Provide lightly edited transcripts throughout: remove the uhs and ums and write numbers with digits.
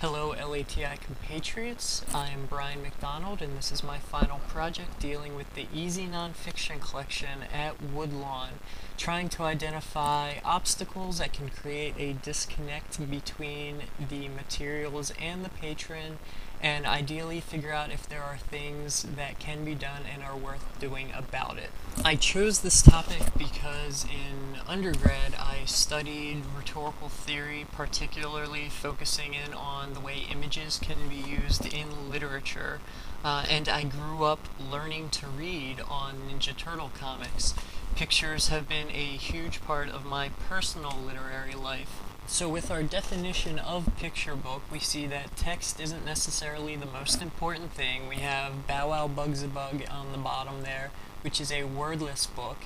Hello LATI compatriots, I am Bryon McDonald and this is my final project dealing with the Easy Nonfiction collection at Woodlawn, trying to identify obstacles that can create a disconnect between the materials and the patron, and ideally figure out if there are things that can be done and are worth doing about it. I chose this topic because in undergrad I studied rhetorical theory, particularly focusing in on the way images can be used in literature, and I grew up learning to read on Ninja Turtle comics. Pictures have been a huge part of my personal literary life. So with our definition of picture book, we see that text isn't necessarily the most important thing. We have Bow Wow Bugs a Bug on the bottom there, which is a wordless book.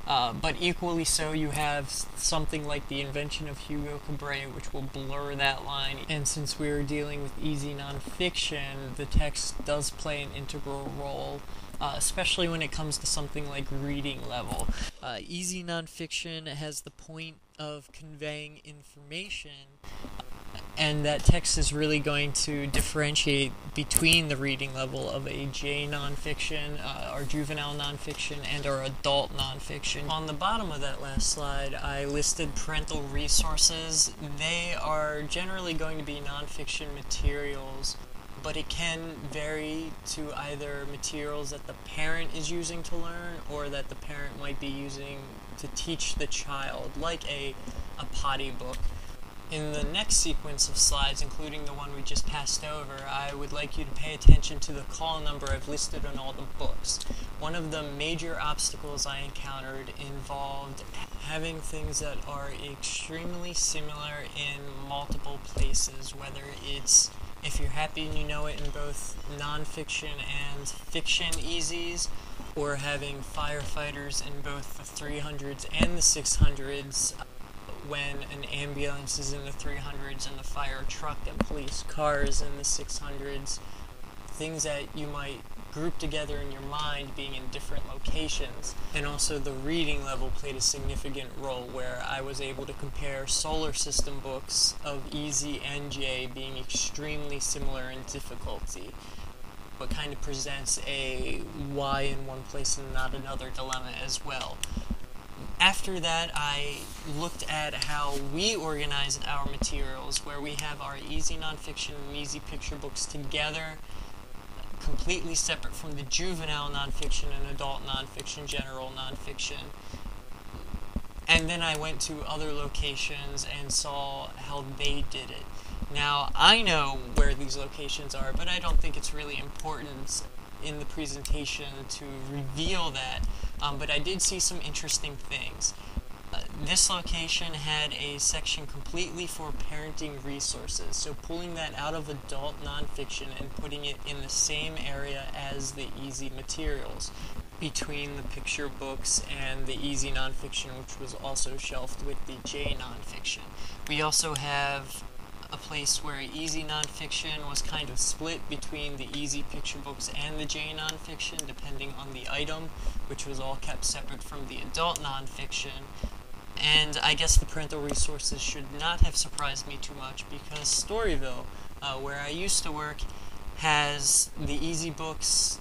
But equally so, you have something like The Invention of Hugo Cabret, which will blur that line. And since we are dealing with easy nonfiction, the text does play an integral role, especially when it comes to something like reading level. Easy nonfiction has the point of conveying information, and that text is really going to differentiate between the reading level of a J nonfiction, our juvenile nonfiction, and our adult nonfiction. On the bottom of that last slide, I listed parental resources. They are generally going to be nonfiction materials, but it can vary to either materials that the parent is using to learn or that the parent might be using to teach the child, like a potty book. In the next sequence of slides, including the one we just passed over, I would like you to pay attention to the call number I've listed on all the books. One of the major obstacles I encountered involved having things that are extremely similar in multiple places, whether it's If You're Happy and You Know It in both nonfiction and fiction easies, or having firefighters in both the 300s and the 600s, when an ambulance is in the 300s and the fire truck and police cars in the 600s, things that you might group together in your mind being in different locations. And also the reading level played a significant role, where I was able to compare solar system books of Easy and J being extremely similar in difficulty, but kind of presents a why in one place and not another dilemma as well. After that, I looked at how we organized our materials, where we have our easy nonfiction and easy picture books together, completely separate from the juvenile nonfiction and adult nonfiction, general nonfiction. And then I went to other locations and saw how they did it. Now, I know where these locations are, but I don't think it's really important in the presentation to reveal that, but I did see some interesting things. This location had a section completely for parenting resources, so pulling that out of adult nonfiction and putting it in the same area as the easy materials, between the picture books and the easy nonfiction, which was also shelved with the J nonfiction. We also have a place where easy nonfiction was kind of split between the easy picture books and the J nonfiction, depending on the item, which was all kept separate from the adult nonfiction. And I guess the parental resources should not have surprised me too much, because Storyville, where I used to work, has the easy books,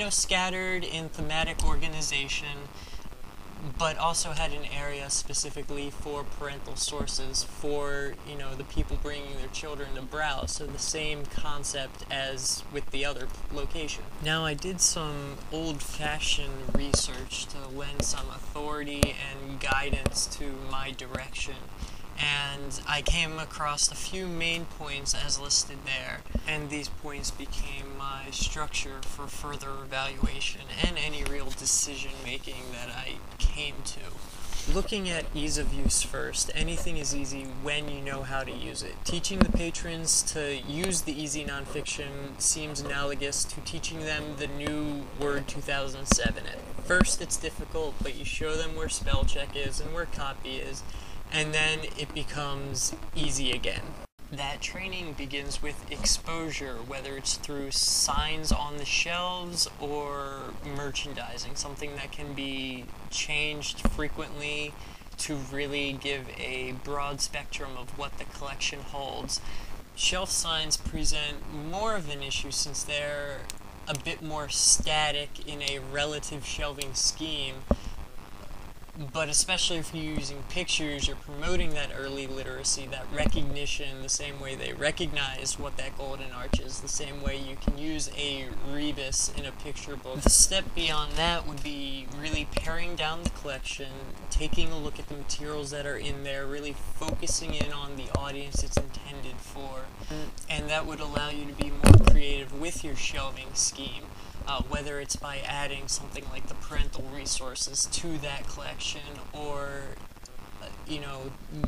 scattered in thematic organization, but also had an area specifically for parental sources, for, the people bringing their children to browse, so the same concept as with the other location. Now, I did some old-fashioned research to lend some authority and guidance to my direction, and I came across a few main points as listed there, and these points became my structure for further evaluation and any real decision making that I came to. Looking at ease of use first, anything is easy when you know how to use it. Teaching the patrons to use the easy nonfiction seems analogous to teaching them the new Word 2007. At first it's difficult, but you show them where spell check is and where copy is, and then it becomes easy again. That training begins with exposure, whether it's through signs on the shelves or merchandising, something that can be changed frequently to really give a broad spectrum of what the collection holds. Shelf signs present more of an issue since they're a bit more static in a relative shelving scheme, but especially if you're using pictures, you're promoting that early literacy, that recognition, the same way they recognize what that golden arch is, the same way you can use a rebus in a picture book. The step beyond that would be really paring down the collection, taking a look at the materials that are in there, really focusing in on the audience it's intended for, and that would allow you to be more creative with your shelving scheme. Whether it's by adding something like the parental resources to that collection, or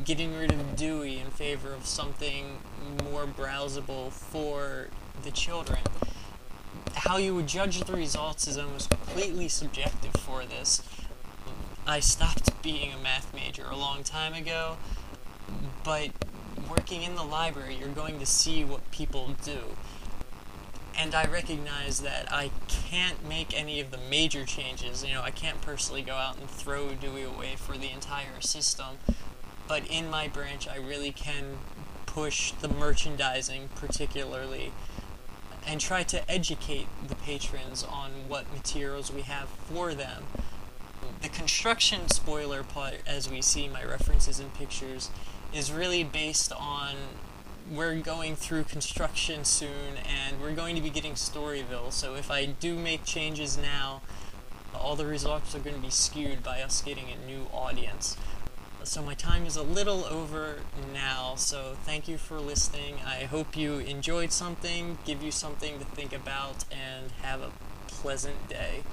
getting rid of Dewey in favor of something more browsable for the children. How you would judge the results is almost completely subjective for this. I stopped being a math major a long time ago, but working in the library, you're going to see what people do. And I recognize that I can't make any of the major changes. I can't personally go out and throw Dewey away for the entire system. But in my branch, I really can push the merchandising particularly and try to educate the patrons on what materials we have for them. The construction spoiler part, as we see my references in pictures, is really based on we're going through construction soon, and we're going to be getting Storyville, so if I do make changes now, all the results are going to be skewed by us getting a new audience. So my time is a little over now, so thank you for listening. I hope you enjoyed something, give you something to think about, and have a pleasant day.